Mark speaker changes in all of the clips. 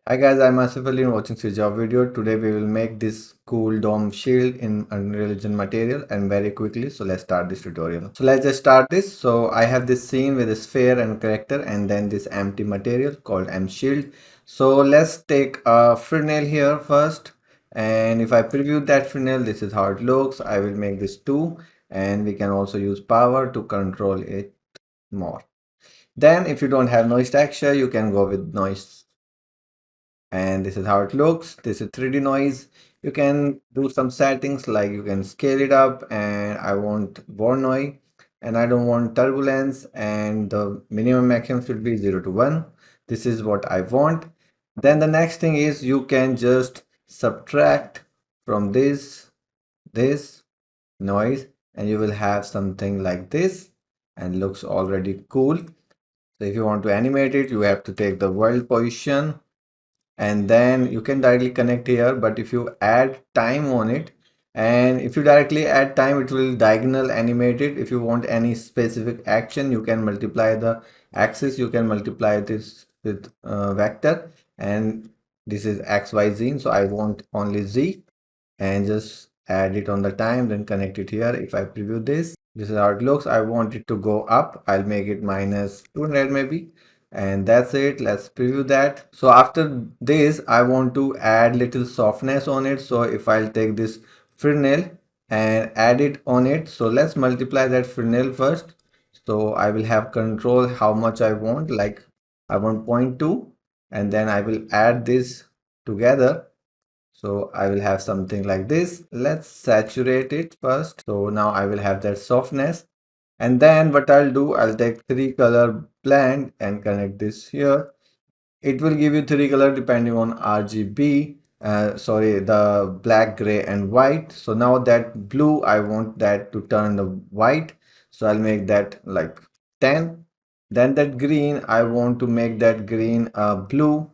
Speaker 1: Hi guys, I'm Asif Ali and watching CGHOW video. Today we will make this cool dome shield in Unreal Engine material and very quickly. So let's start this tutorial. So let's just start this. So I have this scene with a sphere and character and then this empty material called M shield. So let's take a Fresnel here first. And if I preview that Fresnel, this is how it looks. I will make this 2 and we can also use power to control it more. Then if you don't have noise texture, you can go with noise, and this is how it looks. This is 3D noise. You can do some settings like you can scale it up, and I want Voronoi and I don't want turbulence, and the minimum maximum should be 0 to 1. This is what I want. Then the next thing is you can just subtract from this noise and you will have something like this and looks already cool. So if you want to animate it, you have to take the world position and then you can directly connect here. But if you add time on it, and if you directly add time, it will diagonal animate it. If you want any specific action, you can multiply the axis, you can multiply this with vector, and this is XYZ, so I want only Z, and just add it on the time, then connect it here. If I preview this is how it looks. I want it to go up. I'll make it minus 200 maybe, and that's it. Let's preview that. So after this, I want to add little softness on it. So if I'll take this Fresnel and add it on it, so let's multiply that Fresnel first. So I will have control how much I want, like I want 0.2, and then I will add this together. So I will have something like this. Let's saturate it first. So now I will have that softness. And then what I'll do, I'll take 3-color blend and connect this here. It will give you 3 color depending on RGB. Sorry, the black, gray, and white. So now that blue, I want that to turn the white. So I'll make that like 10. Then that green, I want to make that green blue.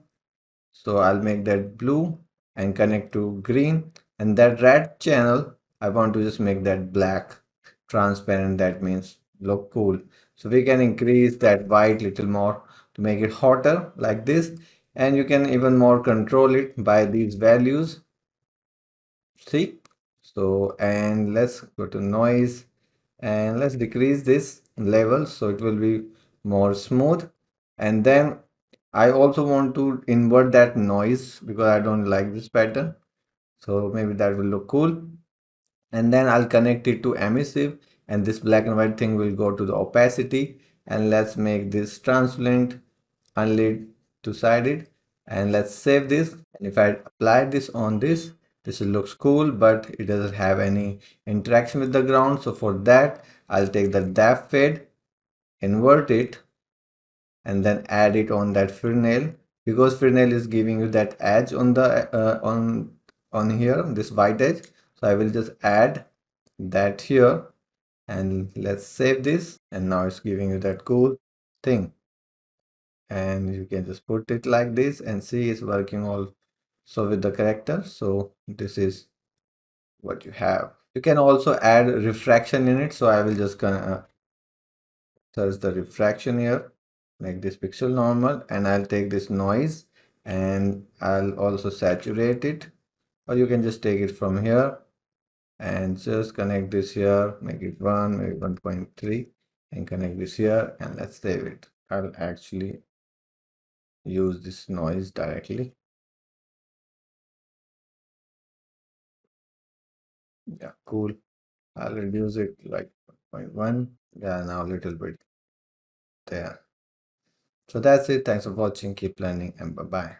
Speaker 1: So I'll make that blue and connect to green, and that red channel I want to just make that black transparent. That means look cool. So we can increase that white little more to make it hotter like this, and you can even more control it by these values. See? So, and let's go to noise and let's decrease this level so it will be more smooth. And then I also want to invert that noise because I don't like this pattern. So maybe that will look cool. And then I'll connect it to emissive, and this black and white thing will go to the opacity, and let's make this transparent, unlit, two-sided, and let's save this. And if I apply this on this looks cool, but it doesn't have any interaction with the ground. So for that, I'll take the depth fade, invert it, and then add it on that Fresnel, because Fresnel is giving you that edge on the on here, this white edge. So I will just add that here, and let's save this, and now it's giving you that cool thing. And you can just put it like this and see it's working also with the character. So this is what you have. You can also add refraction in it. So I will just search the refraction here, make this pixel normal, and I'll take this noise and I'll also saturate it, or you can just take it from here and just connect this here, make it 1, maybe 1.3, and connect this here, and let's save it. I'll actually use this noise directly. Yeah, cool. I'll reduce it like 0.1. Yeah, now a little bit there. So that's it. Thanks for watching. Keep learning, and bye bye.